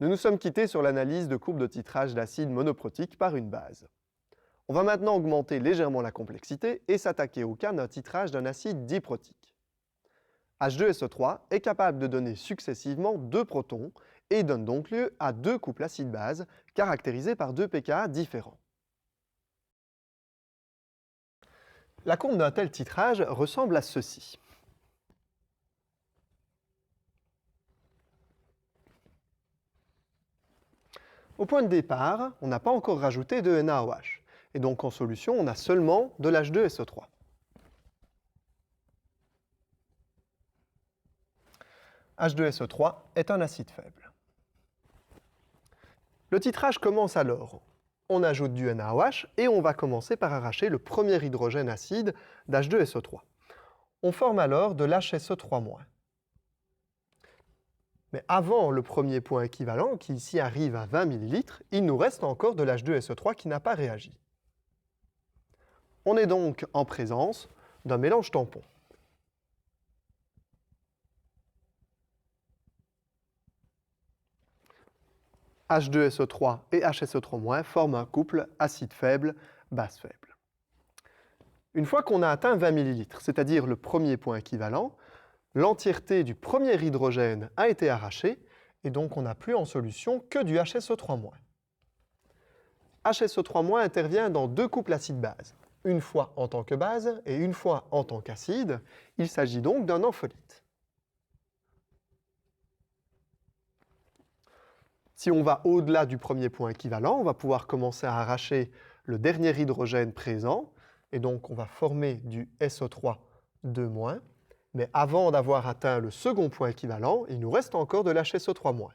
Nous nous sommes quittés sur l'analyse de courbes de titrage d'acide monoprotique par une base. On va maintenant augmenter légèrement la complexité et s'attaquer au cas d'un titrage d'un acide diprotique. H2SO3 est capable de donner successivement 2 protons et donne donc lieu à 2 couples acide-base caractérisés par 2 pKa différents. La courbe d'un tel titrage ressemble à ceci. Au point de départ, on n'a pas encore rajouté de NaOH, et donc en solution, on a seulement de l'H2SO3. H2SO3 est un acide faible. Le titrage commence alors. On ajoute du NaOH et on va commencer par arracher le premier hydrogène acide d'H2SO3. On forme alors de l'HSO3-. Mais avant le premier point équivalent, qui ici arrive à 20 ml, il nous reste encore de l'H2SO3 qui n'a pas réagi. On est donc en présence d'un mélange tampon. H2SO3 et HSO3- forment un couple acide faible, base faible. Une fois qu'on a atteint 20 ml, c'est-à-dire le premier point équivalent, l'entièreté du premier hydrogène a été arrachée, et donc on n'a plus en solution que du HSO3-. HSO3- intervient dans 2 couples acide-base, une fois en tant que base et une fois en tant qu'acide. Il s'agit donc d'un ampholyte. Si on va au-delà du premier point équivalent, on va pouvoir commencer à arracher le dernier hydrogène présent, et donc on va former du SO3-. Mais avant d'avoir atteint le second point équivalent, il nous reste encore de l'HSO3-.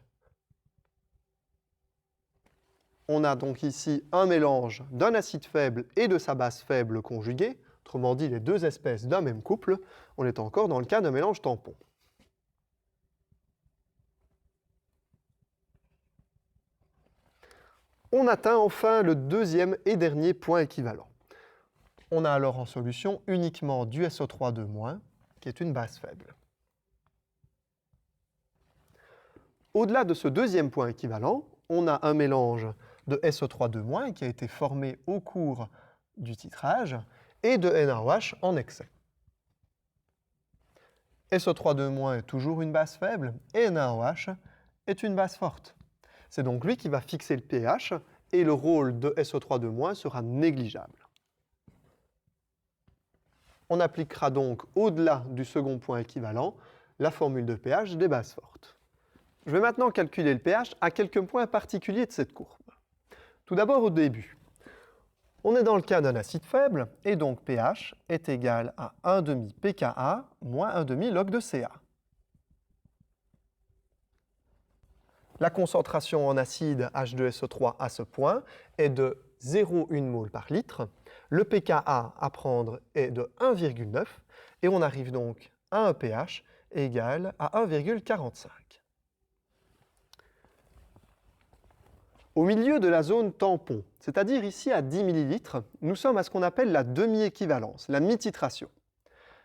On a donc ici un mélange d'un acide faible et de sa base faible conjuguée, autrement dit les 2 espèces d'un même couple. On est encore dans le cas d'un mélange tampon. On atteint enfin le deuxième et dernier point équivalent. On a alors en solution uniquement du SO3-, qui est une base faible. Au-delà de ce deuxième point équivalent, on a un mélange de SO3-, qui a été formé au cours du titrage, et de NaOH en excès. SO3-, est toujours une base faible, et NaOH est une base forte. C'est donc lui qui va fixer le pH, et le rôle de SO3-, sera négligeable. On appliquera donc, au-delà du second point équivalent, la formule de pH des bases fortes. Je vais maintenant calculer le pH à quelques points particuliers de cette courbe. Tout d'abord au début. On est dans le cas d'un acide faible, et donc pH est égal à 1,5 pKa moins 1,5 log de Ca. La concentration en acide H2SO3 à ce point est de 0,1 mol par litre. Le pKa à prendre est de 1,9 et on arrive donc à un pH égal à 1,45. Au milieu de la zone tampon, c'est-à-dire ici à 10 ml, nous sommes à ce qu'on appelle la demi-équivalence, la mi-titration.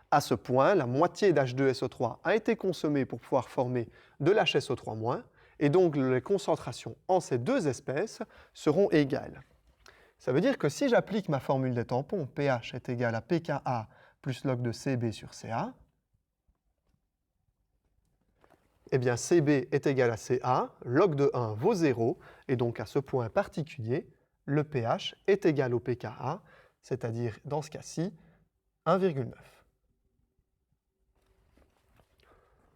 À ce point, la moitié d'H2SO3 a été consommée pour pouvoir former de l'HSO3-, et donc les concentrations en ces 2 espèces seront égales. Ça veut dire que si j'applique ma formule des tampons, pH est égal à pKa plus log de Cb sur Ca, eh bien Cb est égal à Ca, log de 1 vaut 0, et donc à ce point particulier, le pH est égal au pKa, c'est-à-dire dans ce cas-ci, 1,9.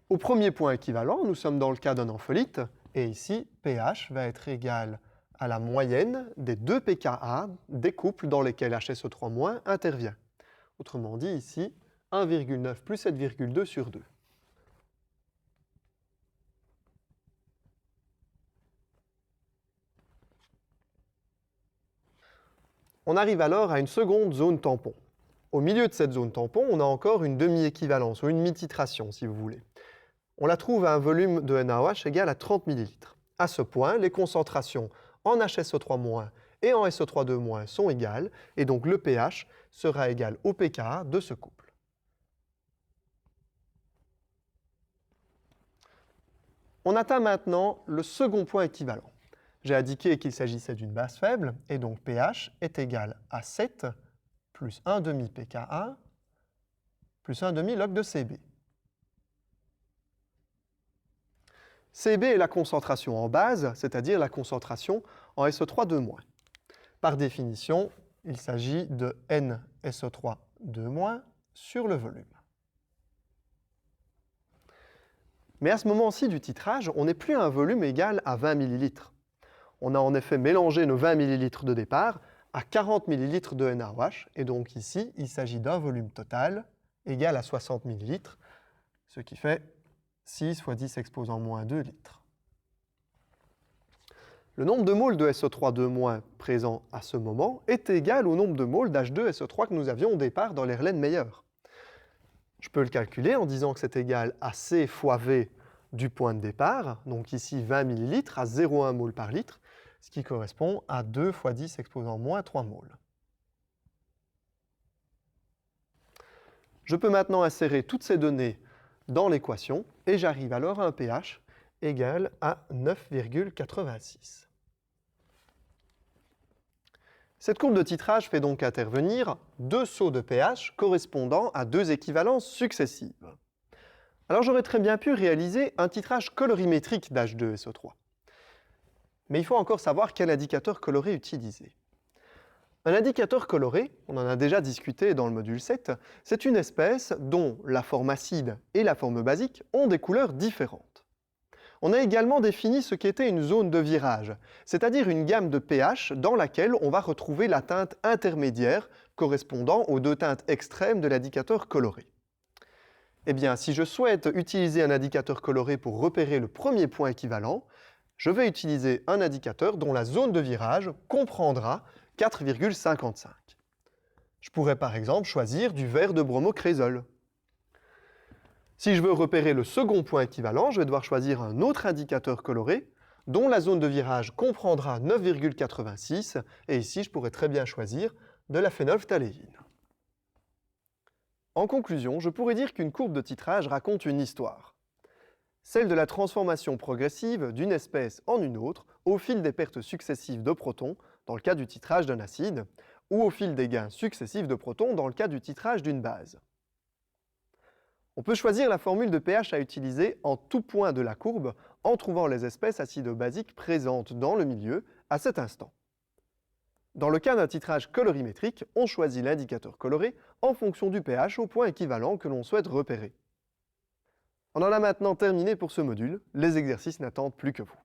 Au premier point équivalent, nous sommes dans le cas d'un ampholyte, et ici, pH va être égal à la moyenne des 2 pKa des couples dans lesquels HSO3- intervient. Autrement dit, ici, 1,9 plus 7,2 sur 2. On arrive alors à une seconde zone tampon. Au milieu de cette zone tampon, on a encore une demi-équivalence, ou une mi-titration, si vous voulez. On la trouve à un volume de NaOH égal à 30 ml. À ce point, les concentrations en HSO3- et en SO3-, sont égales, et donc le pH sera égal au pKa de ce couple. On atteint maintenant le second point équivalent. J'ai indiqué qu'il s'agissait d'une base faible, et donc pH est égal à 7 plus 1 demi pKa plus 1 demi log de Cb. Cb est la concentration en base, c'est-à-dire la concentration en SO3 2-. Par définition, il s'agit de NSO3 2- sur le volume. Mais à ce moment-ci du titrage, on n'est plus à un volume égal à 20 ml. On a en effet mélangé nos 20 ml de départ à 40 ml de NaOH, et donc ici, il s'agit d'un volume total égal à 60 ml, ce qui fait 6 fois 10 exposant moins 2 litres. Le nombre de moles de SO3 2- présent à ce moment est égal au nombre de moles d'H2SO3 que nous avions au départ dans l'Erlenmeyer. Je peux le calculer en disant que c'est égal à C fois V du point de départ, donc ici 20 ml à 0,1 mol par litre, ce qui correspond à 2 fois 10 exposant moins 3 moles. Je peux maintenant insérer toutes ces données dans l'équation et j'arrive alors à un pH égal à 9,86. Cette courbe de titrage fait donc intervenir deux sauts de pH correspondant à deux équivalences successives. Alors j'aurais très bien pu réaliser un titrage colorimétrique d'H2SO3. Mais il faut encore savoir quel indicateur coloré utiliser. Un indicateur coloré, on en a déjà discuté dans le module 7, c'est une espèce dont la forme acide et la forme basique ont des couleurs différentes. On a également défini ce qu'était une zone de virage, c'est-à-dire une gamme de pH dans laquelle on va retrouver la teinte intermédiaire correspondant aux deux teintes extrêmes de l'indicateur coloré. Eh bien, si je souhaite utiliser un indicateur coloré pour repérer le premier point équivalent, je vais utiliser un indicateur dont la zone de virage comprendra 4,55. Je pourrais par exemple choisir du vert de bromocrésol. Si je veux repérer le second point équivalent, je vais devoir choisir un autre indicateur coloré dont la zone de virage comprendra 9,86, et ici je pourrais très bien choisir de la phénolphtaléine. En conclusion, je pourrais dire qu'une courbe de titrage raconte une histoire, celle de la transformation progressive d'une espèce en une autre au fil des pertes successives de protons dans le cas du titrage d'un acide, ou au fil des gains successifs de protons dans le cas du titrage d'une base. On peut choisir la formule de pH à utiliser en tout point de la courbe en trouvant les espèces acido-basiques présentes dans le milieu à cet instant. Dans le cas d'un titrage colorimétrique, on choisit l'indicateur coloré en fonction du pH au point équivalent que l'on souhaite repérer. On en a maintenant terminé pour ce module, les exercices n'attendent plus que vous.